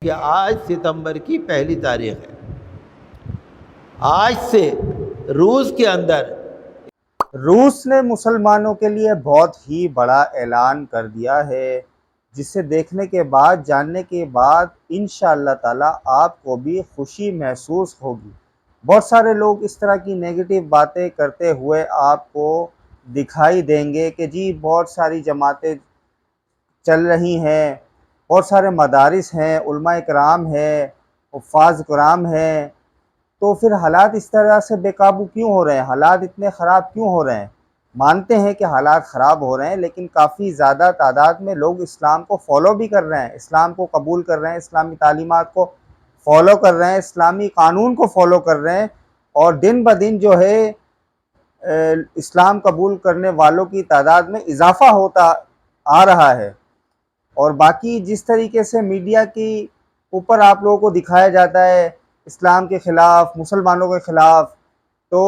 کہ آج ستمبر کی پہلی تاریخ ہے۔ آج سے روس کے اندر روس نے مسلمانوں کے لیے بہت ہی بڑا اعلان کر دیا ہے، جسے دیکھنے کے بعد جاننے کے بعد انشاءاللہ تعالی آپ کو بھی خوشی محسوس ہوگی۔ بہت سارے لوگ اس طرح کی نیگیٹو باتیں کرتے ہوئے آپ کو دکھائی دیں گے کہ جی بہت ساری جماعتیں چل رہی ہیں، بہت سارے مدارس ہیں، علماء کرام ہیں، حفاظ کرام ہیں، تو پھر حالات اس طرح سے بے قابو کیوں ہو رہے ہیں؟ حالات اتنے خراب کیوں ہو رہے ہیں؟ مانتے ہیں کہ حالات خراب ہو رہے ہیں، لیکن کافی زیادہ تعداد میں لوگ اسلام کو فالو بھی کر رہے ہیں، اسلام کو قبول کر رہے ہیں، اسلامی تعلیمات کو فالو کر رہے ہیں، اسلامی قانون کو فالو کر رہے ہیں، اور دن بہ دن جو ہے اسلام قبول کرنے والوں کی تعداد میں اضافہ ہوتا آ رہا ہے۔ اور باقی جس طریقے سے میڈیا کی اوپر آپ لوگوں کو دکھایا جاتا ہے اسلام کے خلاف، مسلمانوں کے خلاف، تو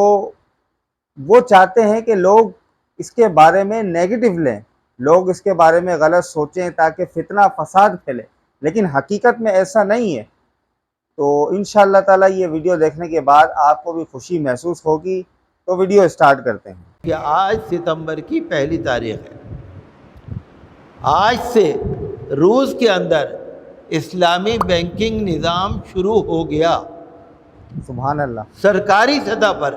وہ چاہتے ہیں کہ لوگ اس کے بارے میں نیگیٹو لیں، لوگ اس کے بارے میں غلط سوچیں تاکہ فتنہ فساد پھیلے، لیکن حقیقت میں ایسا نہیں ہے۔ تو انشاءاللہ تعالی یہ ویڈیو دیکھنے کے بعد آپ کو بھی خوشی محسوس ہوگی۔ تو ویڈیو اسٹارٹ کرتے ہیں۔ کہ آج ستمبر کی پہلی تاریخ ہے۔ آج سے روس کے اندر اسلامی بینکنگ نظام شروع ہو گیا۔ سبحان اللہ۔ سرکاری سطح پر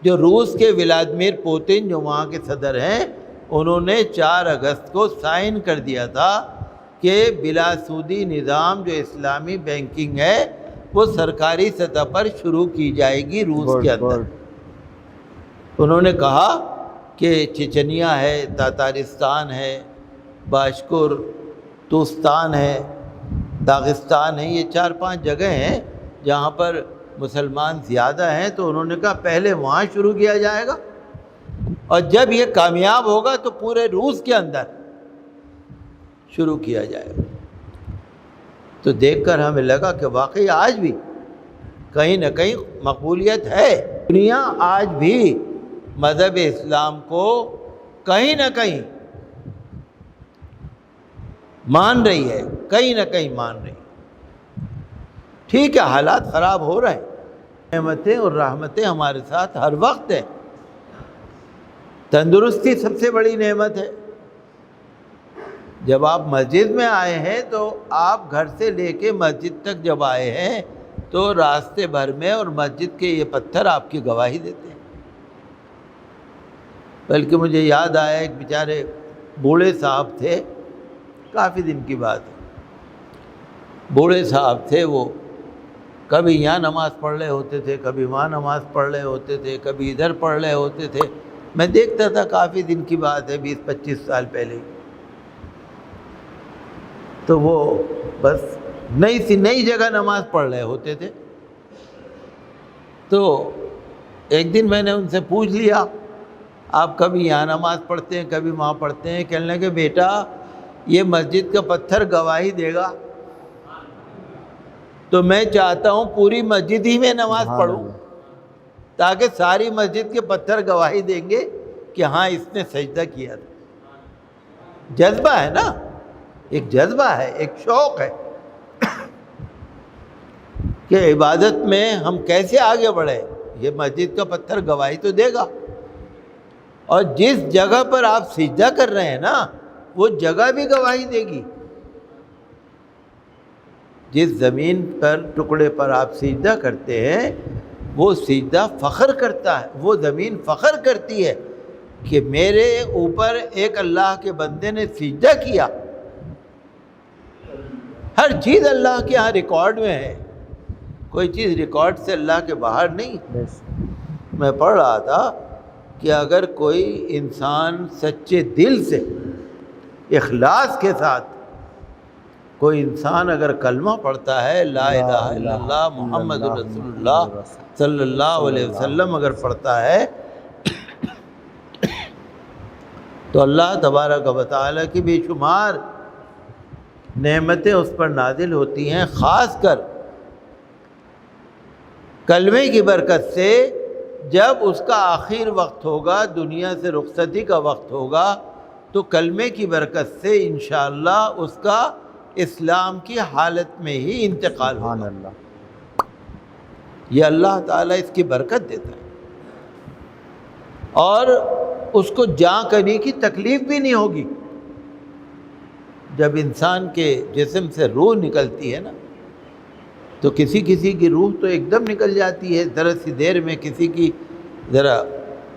جو روس کے ولادیمیر پوتن جو وہاں کے صدر ہیں، انہوں نے 4 اگست کو سائن کر دیا تھا کہ بلا سودی نظام جو اسلامی بینکنگ ہے وہ سرکاری سطح پر شروع کی جائے گی روس کے اندر۔ انہوں نے کہا کہ چچنیا ہے، تاتارستان ہے، باشکر توستان ہے، داغستان ہے، یہ 4-5 جگہ ہیں جہاں پر مسلمان زیادہ ہیں، تو انہوں نے کہا پہلے وہاں شروع کیا جائے گا، اور جب یہ کامیاب ہوگا تو پورے روس کے اندر شروع کیا جائے گا۔ تو دیکھ کر ہمیں لگا کہ واقعی آج بھی کہیں نہ کہیں مقبولیت ہے۔ دنیا آج بھی مذہب اسلام کو کہیں نہ کہیں مان رہی ہے، کہیں نہ کہیں مان رہی ہے۔ ٹھیک ہے، حالات خراب ہو رہے ہیں، نعمتیں اور رحمتیں ہمارے ساتھ ہر وقت ہیں۔ تندرستی سب سے بڑی نعمت ہے۔ جب آپ مسجد میں آئے ہیں تو آپ گھر سے لے کے مسجد تک جب آئے ہیں تو راستے بھر میں اور مسجد کے یہ پتھر آپ کی گواہی دیتے ہیں۔ بلکہ مجھے یاد آیا ایک بیچارے بوڑھے صاحب تھے، کافی دن کی بات ہے، بوڑھے صاحب تھے، وہ کبھی یہاں نماز پڑھ رہے ہوتے تھے، کبھی وہاں نماز پڑھ رہے ہوتے تھے، کبھی ادھر پڑھ رہے ہوتے تھے۔ میں دیکھتا تھا، کافی دن کی بات ہے، 20-25 سال پہلے۔ تو وہ بس نئی جگہ نماز پڑھ رہے ہوتے تھے۔ تو ایک دن میں نے ان سے پوچھ لیا، آپ کبھی یہاں نماز پڑھتے ہیں، کبھی وہاں پڑھتے ہیں؟ کہنے لگے بیٹا یہ مسجد کا پتھر گواہی دے گا تو میں چاہتا ہوں پوری مسجد ہی میں نماز پڑھوں، تاکہ ساری مسجد کے پتھر گواہی دیں گے کہ ہاں اس نے سجدہ کیا تھا۔ جذبہ ہے نا، ایک جذبہ ہے، ایک شوق ہے کہ عبادت میں ہم کیسے آگے بڑھیں۔ یہ مسجد کا پتھر گواہی تو دے گا، اور جس جگہ پر آپ سجدہ کر رہے ہیں نا وہ جگہ بھی گواہی دے گی۔ جس زمین پر ٹکڑے پر آپ سجدہ کرتے ہیں وہ سجدہ فخر کرتا ہے، وہ زمین فخر کرتی ہے کہ میرے اوپر ایک اللہ کے بندے نے سجدہ کیا۔ ہر چیز اللہ کے ہاں ریکارڈ میں ہے، کوئی چیز ریکارڈ سے اللہ کے باہر نہیں۔ میں پڑھ رہا تھا کہ اگر کوئی انسان سچے دل سے اخلاص کے ساتھ کوئی انسان اگر کلمہ پڑھتا ہے، لا الہ الا اللہ محمد رسول اللہ صلی اللہ علیہ وسلم اگر پڑھتا ہے، تو اللہ تبارک و تعالیٰ کی بے شمار نعمتیں اس پر نازل ہوتی ہیں۔ خاص کر کلمے کی برکت سے جب اس کا آخر وقت ہوگا، دنیا سے رخصتی کا وقت ہوگا، تو کلمے کی برکت سے انشاءاللہ اس کا اسلام کی حالت میں ہی انتقال سبحان ہوگا۔ اللہ۔ یہ اللہ تعالیٰ اس کی برکت دیتا ہے، اور اس کو جاں کرنے کی تکلیف بھی نہیں ہوگی۔ جب انسان کے جسم سے روح نکلتی ہے نا، تو کسی کی روح تو ایک دم نکل جاتی ہے ذرا سی دیر میں، کسی کی ذرا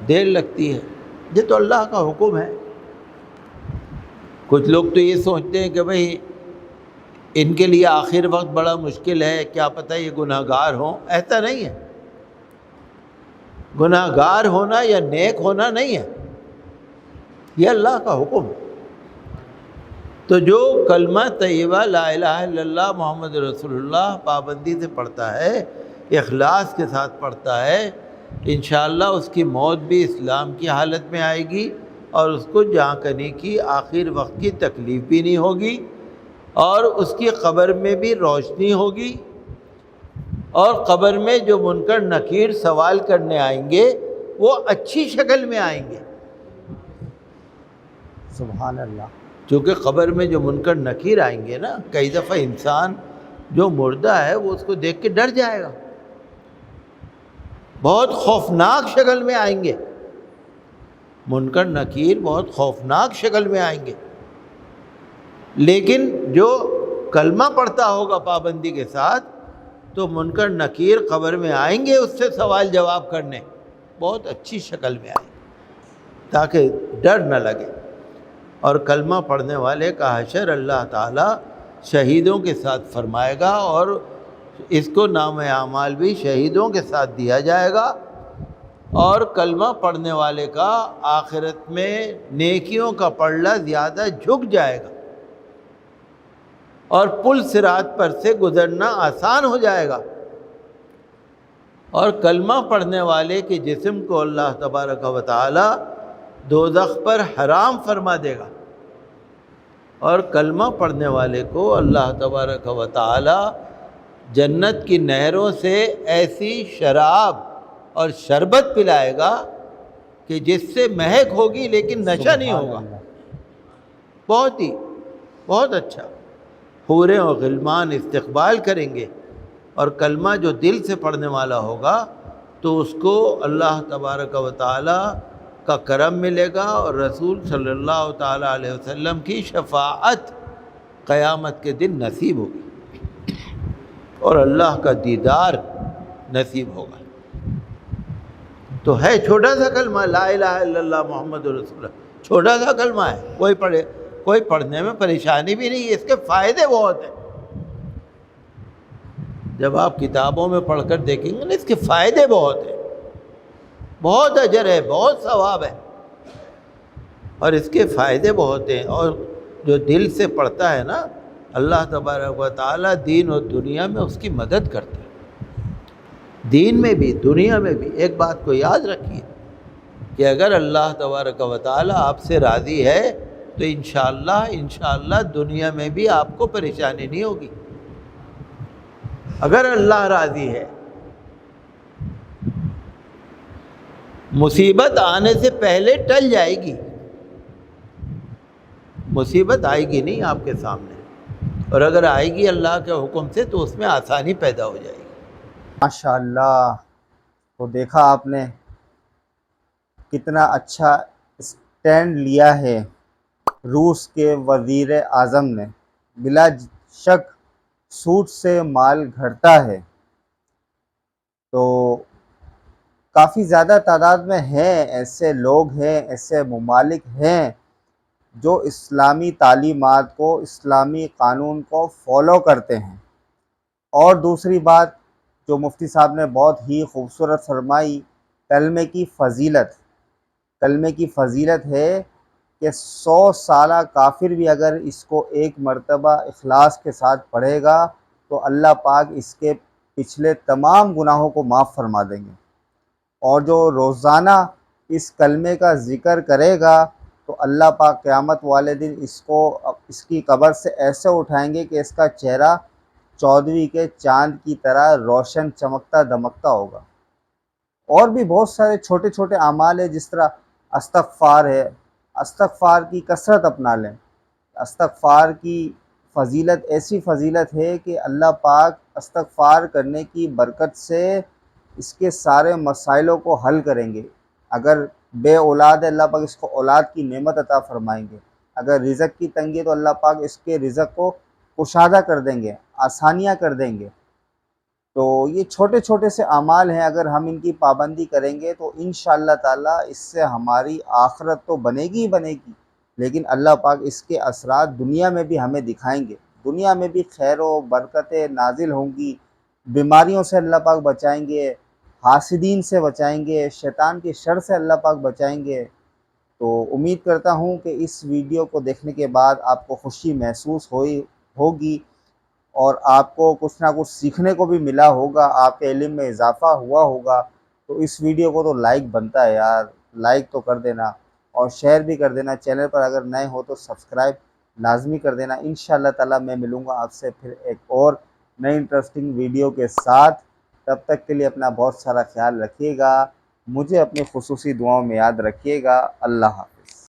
دیر لگتی ہے۔ یہ تو اللہ کا حکم ہے۔ کچھ لوگ تو یہ سوچتے ہیں کہ بھئی ان کے لیے آخر وقت بڑا مشکل ہے، کیا پتہ یہ گناہ گار ہوں۔ ایسا نہیں ہے، گناہ گار ہونا یا نیک ہونا نہیں ہے، یہ اللہ کا حکم ہے۔ تو جو کلمہ طیبہ لا الہ الا اللہ محمد رسول اللہ پابندی سے پڑھتا ہے، اخلاص کے ساتھ پڑھتا ہے، انشاءاللہ اس کی موت بھی اسلام کی حالت میں آئے گی، اور اس کو جاں کرنے کی آخر وقت کی تکلیف بھی نہیں ہوگی، اور اس کی قبر میں بھی روشنی ہوگی، اور قبر میں جو منکر نکیر سوال کرنے آئیں گے وہ اچھی شکل میں آئیں گے۔ سبحان اللہ۔ چونکہ قبر میں جو منکر نکیر آئیں گے نا، کئی دفعہ انسان جو مردہ ہے وہ اس کو دیکھ کے ڈر جائے گا، بہت خوفناک شکل میں آئیں گے، منکر نکیر بہت خوفناک شکل میں آئیں گے۔ لیکن جو کلمہ پڑھتا ہوگا پابندی کے ساتھ، تو منکر نکیر قبر میں آئیں گے اس سے سوال جواب کرنے، بہت اچھی شکل میں آئیں گے تاکہ ڈر نہ لگے۔ اور کلمہ پڑھنے والے کا حشر اللہ تعالیٰ شہیدوں کے ساتھ فرمائے گا، اور اس کو نام اعمال بھی شہیدوں کے ساتھ دیا جائے گا، اور کلمہ پڑھنے والے کا آخرت میں نیکیوں کا پلڑا زیادہ جھک جائے گا، اور پل صراط پر سے گزرنا آسان ہو جائے گا، اور کلمہ پڑھنے والے کے جسم کو اللہ تبارک و تعالی دوزخ پر حرام فرما دے گا، اور کلمہ پڑھنے والے کو اللہ تبارک و تعالی جنت کی نہروں سے ایسی شراب اور شربت پلائے گا کہ جس سے مہک ہوگی لیکن نشہ نہیں ہوگا، بہت اچھا۔ حوریں اور غلمان استقبال کریں گے، اور کلمہ جو دل سے پڑھنے والا ہوگا تو اس کو اللہ تبارک و تعالی کا کرم ملے گا، اور رسول صلی اللہ تعالیٰ علیہ وسلم کی شفاعت قیامت کے دن نصیب ہوگی، اور اللہ کا دیدار نصیب ہوگا۔ تو ہے چھوٹا سا کلمہ لا الہ الا اللہ محمد رسول اللہ، چھوٹا سا کلمہ ہے، کوئی پڑھنے میں پریشانی بھی نہیں ہے، اس کے فائدے بہت ہیں۔ جب آپ کتابوں میں پڑھ کر دیکھیں گے نا، اس کے فائدے بہت ہیں، بہت اجر ہے، بہت ثواب ہے، اور اس کے فائدے بہت ہیں۔ اور جو دل سے پڑھتا ہے نا، اللہ تبارک و تعالیٰ دین اور دنیا میں اس کی مدد کرتا ہے، دین میں بھی دنیا میں بھی۔ ایک بات کو یاد رکھیے کہ اگر اللہ تبارک و تعالیٰ آپ سے راضی ہے تو انشاءاللہ دنیا میں بھی آپ کو پریشانی نہیں ہوگی۔ اگر اللہ راضی ہے، مصیبت آنے سے پہلے ٹل جائے گی، مصیبت آئے گی نہیں آپ کے سامنے، اور اگر آئے گی اللہ کے حکم سے تو اس میں آسانی پیدا ہو جائے گی۔ ماشاءاللہ۔ تو دیکھا آپ نے کتنا اچھا اسٹینڈ لیا ہے روس کے وزیر اعظم نے۔ بلا شک سود سے مال گھٹتا ہے، تو کافی زیادہ تعداد میں ہیں ایسے لوگ ہیں، ایسے ممالک ہیں جو اسلامی تعلیمات کو، اسلامی قانون کو فالو کرتے ہیں۔ اور دوسری بات جو مفتی صاحب نے بہت ہی خوبصورت فرمائی، کلمے کی فضیلت۔ کلمے کی فضیلت ہے کہ 100 سالہ کافر بھی اگر اس کو ایک مرتبہ اخلاص کے ساتھ پڑھے گا تو اللہ پاک اس کے پچھلے تمام گناہوں کو معاف فرما دیں گے۔ اور جو روزانہ اس کلمے کا ذکر کرے گا تو اللہ پاک قیامت والے دن اس کی قبر سے ایسے اٹھائیں گے کہ اس کا چہرہ 14ویں کے چاند کی طرح روشن چمکتا دمکتا ہوگا۔ اور بھی بہت سارے چھوٹے چھوٹے اعمال ہیں، جس طرح استغفار ہے، استغفار کی کثرت اپنا لیں۔ استغفار کی فضیلت ایسی فضیلت ہے کہ اللہ پاک استغفار کرنے کی برکت سے اس کے سارے مسائلوں کو حل کریں گے۔ اگر بے اولاد ہے اللہ پاک اس کو اولاد کی نعمت عطا فرمائیں گے، اگر رزق کی تنگی ہے تو اللہ پاک اس کے رزق کو کشادہ کر دیں گے، آسانیاں کر دیں گے۔ تو یہ چھوٹے چھوٹے سے اعمال ہیں، اگر ہم ان کی پابندی کریں گے تو انشاءاللہ تعالیٰ اس سے ہماری آخرت تو بنے گی ہی بنے گی، لیکن اللہ پاک اس کے اثرات دنیا میں بھی ہمیں دکھائیں گے۔ دنیا میں بھی خیر و برکتیں نازل ہوں گی، بیماریوں سے اللہ پاک بچائیں گے، حاسدین سے بچائیں گے، شیطان کی شر سے اللہ پاک بچائیں گے۔ تو امید کرتا ہوں کہ اس ویڈیو کو دیکھنے کے بعد آپ کو خوشی محسوس ہوگی اور آپ کو کچھ نہ کچھ سیکھنے کو بھی ملا ہوگا، آپ کے علم میں اضافہ ہوا ہوگا۔ تو اس ویڈیو کو تو لائک بنتا ہے یار، لائک تو کر دینا اور شیئر بھی کر دینا۔ چینل پر اگر نئے ہو تو سبسکرائب لازمی کر دینا۔ انشاءاللہ تعالیٰ میں ملوں گا آپ سے پھر ایک اور نئی انٹرسٹنگ ویڈیو کے ساتھ۔ تب تک کے لیے اپنا بہت سارا خیال رکھیے گا، مجھے اپنی خصوصی دعاؤں میں یاد رکھیے گا۔ اللہ حافظ۔